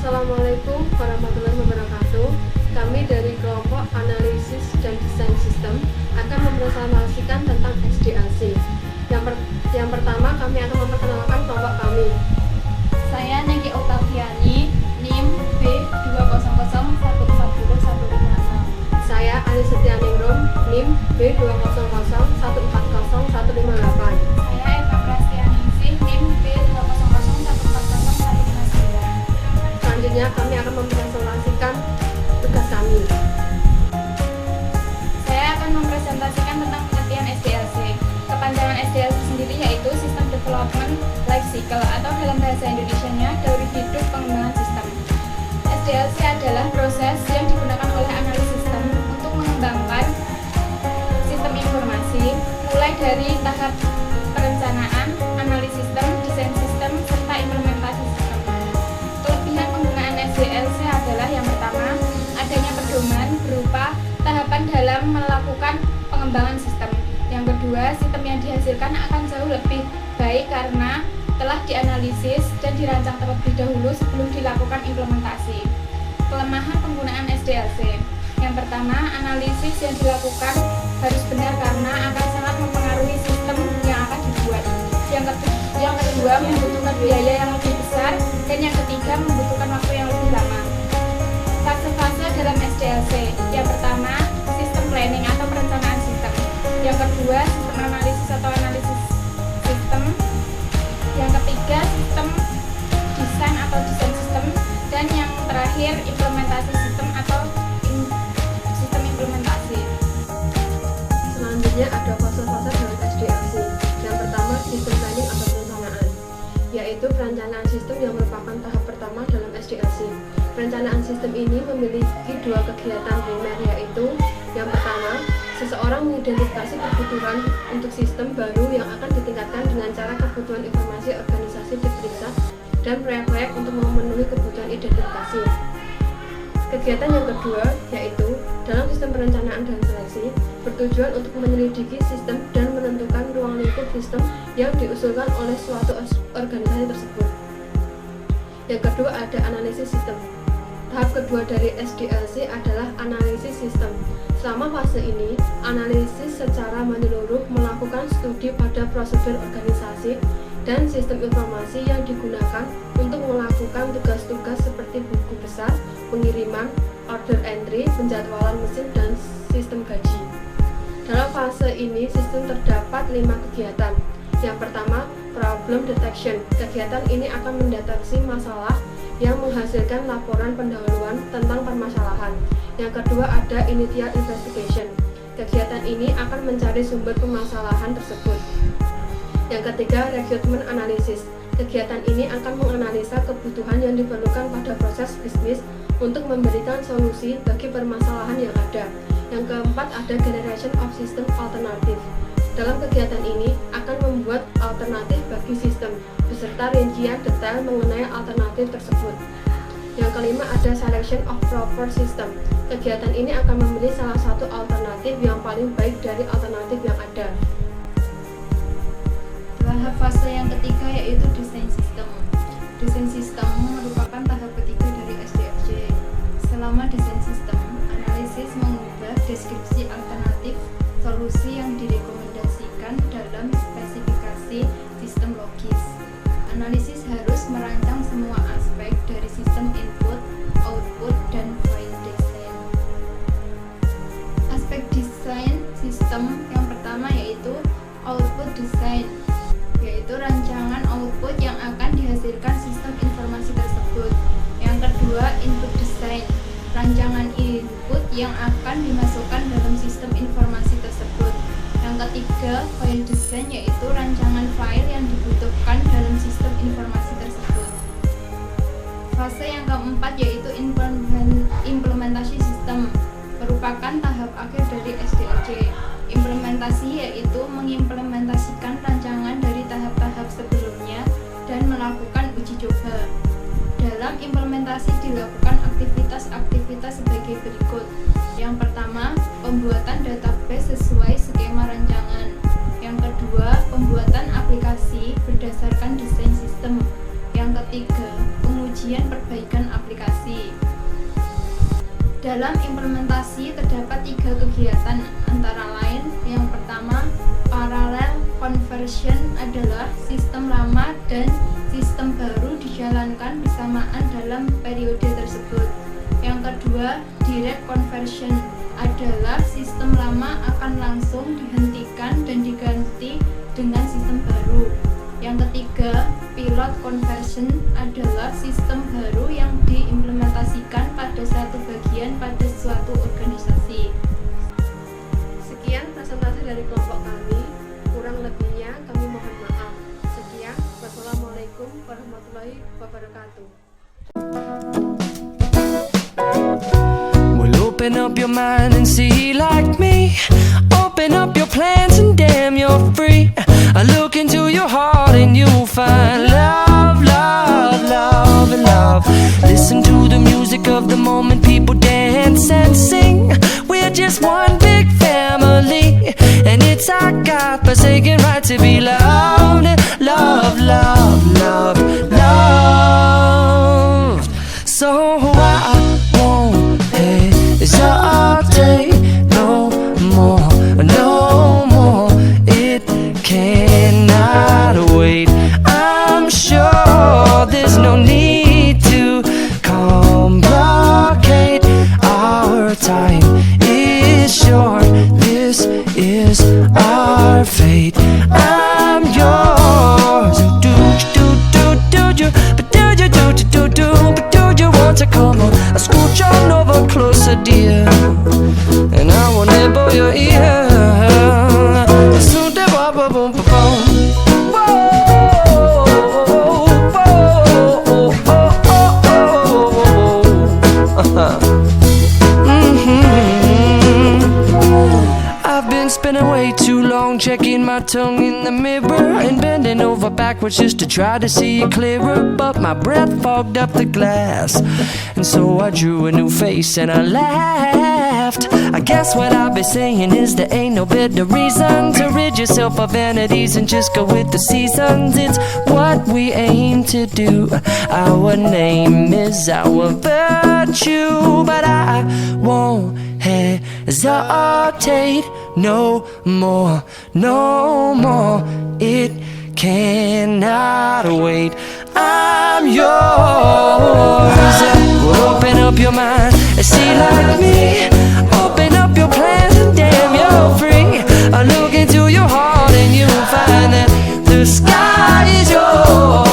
Assalamualaikum warahmatullahi wabarakatuh. Kami dari kelompok analisis dan desain sistem akan mempresentasikan tentang SDLC. Yang pertama kami akan memperkenalkan kelompok kami. Saya Negi Oktaviani, NIM B200140156. Saya Ali Setianingrum, NIM B200140158. Saya Eva Prastianingsih, NIM B200140159. Selanjutnya kami akan mempresentasikan tugas kami. Saya akan mempresentasikan tentang pengertian SDLC. Kepanjangan SDLC sendiri yaitu System Development Life Cycle atau dalam bahasa Indonesianya Dauri Hidup Pengembangan Sistem. SDLC adalah proses yang digunakan oleh analis sistem untuk mengembangkan sistem informasi mulai dari tahap perencanaan, analisis sistem, desain sistem, serta implementasi sistem. Kelebihan penggunaan SDLC adalah yang pertama, adanya pedoman berupa tahapan dalam melakukan pengembangan sistem. Yang kedua, sistem yang dihasilkan akan jauh lebih baik karena telah dianalisis dan dirancang terlebih dahulu sebelum dilakukan implementasi. Kelemahan penggunaan SDLC. Yang pertama, analisis yang dilakukan harus benar karena akan sangat mempengaruhi sistem yang akan dibuat. Yang kedua, membutuhkan biaya yang lebih besar, dan yang ketiga, membutuhkan waktu yang lebih lama. Fase-fase dalam SDLC. Yang pertama, sistem planning atau perencanaan sistem. Yang kedua, sistem analisis atau analisis sistem. Yang ketiga, sistem desain atau desain sistem. Dan yang terakhir, implementasi sistem atau sistem implementasi. Selanjutnya ada fase-fase dalam SDLC. Yang pertama, sistem planning atau perencanaan, yaitu perencanaan sistem yang merupakan tahap pertama dalam SDLC. Perencanaan sistem ini memiliki dua kegiatan primer, yaitu yang pertama, seseorang mengidentifikasi kebutuhan untuk sistem baru yang akan ditingkatkan dengan cara kebutuhan informasi organisasi diperiksa dan proyek-proyek untuk memenuhi kebutuhan identifikasi. Kegiatan yang kedua, yaitu dalam sistem perencanaan dan seleksi, bertujuan untuk menyelidiki sistem dan menentukan ruang lingkup sistem yang diusulkan oleh suatu organisasi tersebut. Yang kedua ada analisis sistem. Tahap kedua dari SDLC adalah analisis sistem. Selama fase ini, analisis secara menyeluruh melakukan studi pada prosedur organisasi dan sistem informasi yang digunakan untuk melakukan tugas-tugas seperti buku besar, pengiriman, order entry, penjadwalan mesin, dan sistem gaji. Dalam fase ini, sistem terdapat 5 kegiatan. Yang pertama, problem detection. Kegiatan ini akan mendeteksi masalah yang menghasilkan laporan pendahuluan tentang permasalahan. Yang kedua ada initial investigation. Kegiatan ini akan mencari sumber permasalahan tersebut. Yang ketiga, recruitment analysis. Kegiatan ini akan menganalisa kebutuhan yang diperlukan pada proses bisnis untuk memberikan solusi bagi permasalahan yang ada. Yang keempat ada generation of system alternative. Dalam kegiatan ini akan membuat alternatif bagi sistem beserta rincian detail mengenai alternatif tersebut. Yang kelima ada selection of proper system. Kegiatan ini akan memilih salah satu alternatif yang paling baik dari alternatif yang ada. Tahap fase yang ketiga yaitu desain sistem. Desain sistem merupakan tahap ketiga dari SDLC. Selama desain sistem, analisis mengubah deskripsi alternatif solusi yang direkomendasikan dalam spesifikasi sistem logis. Analisis harus merancang semua aspek dari sistem input, output, dan file design. Aspek desain sistem yang pertama yaitu output design, yaitu rancangan output yang akan dihasilkan sistem informasi tersebut. Yang kedua, input design, rancangan input yang akan dimasukkan dalam sistem informasi tersebut. Yang ketiga, file design, yaitu rancangan file yang dibutuhkan dalam sistem informasi tersebut. Fase yang keempat yaitu implementasi sistem, merupakan tahap akhir dari SDLC. Implementasi yaitu mengimplementasikan rancangan dari tahap-tahap sebelumnya dan melakukan uji coba. Dalam implementasi dilakukan aktivitas-aktivitas sebagai berikut. Yang pertama, pembuatan database sesuai skema rancangan. Yang kedua, pembuatan aplikasi berdasarkan desain sistem. Yang ketiga, pengujian perbaikan aplikasi. Dalam implementasi terdapat 3 kegiatan, antara lain yang pertama, parallel conversion adalah sistem lama dan sistem baru dijalankan bersamaan dalam periode tersebut. Yang kedua, direct conversion adalah sistem lama akan langsung dihentikan dan diganti dengan sistem baru. Yang ketiga, pilot conversion adalah sistem baru yang diimplementasikan pada satu bagian pada suatu organisasi. Sekian presentasi dari kelompok kami, kurang lebihnya kami mohon maaf. Sekian, wassalamualaikum warahmatullahi wabarakatuh. Well, open up your mind and see like me. Open up your plans and damn, you're free. I look into your heart and you'll find love, love, love, and love. Listen to the music of the moment, people dance and sing. We're just one big family, and it's our God-forsaken right to be loved. Love, love, love, love. So I won't hesitate no more, no more. It cannot wait. I'm sure there's no need to complicate. Our time is short. This is our fate. I'm yours. Do you, but do you, but do you want to come on? I scooch on over closer, dear, and I will nibble your ear. Soon they boom, boom, boom, boom. I've been spending way too long checking my tongue in the mirror and bending over backwards just to try to see it clearer, but my breath fogged up the glass, and so I drew a new face and I laughed. I guess what I'll be saying is there ain't no better reason to rid yourself of vanities and just go with the seasons. It's what we aim to do. Our name is our virtue, but I won't hesitate no more, no more. It cannot wait. I'm yours. Well, open up your mind and see like me. Open up your plans and damn, you're free. I look into your heart and you'll find that the sky is yours.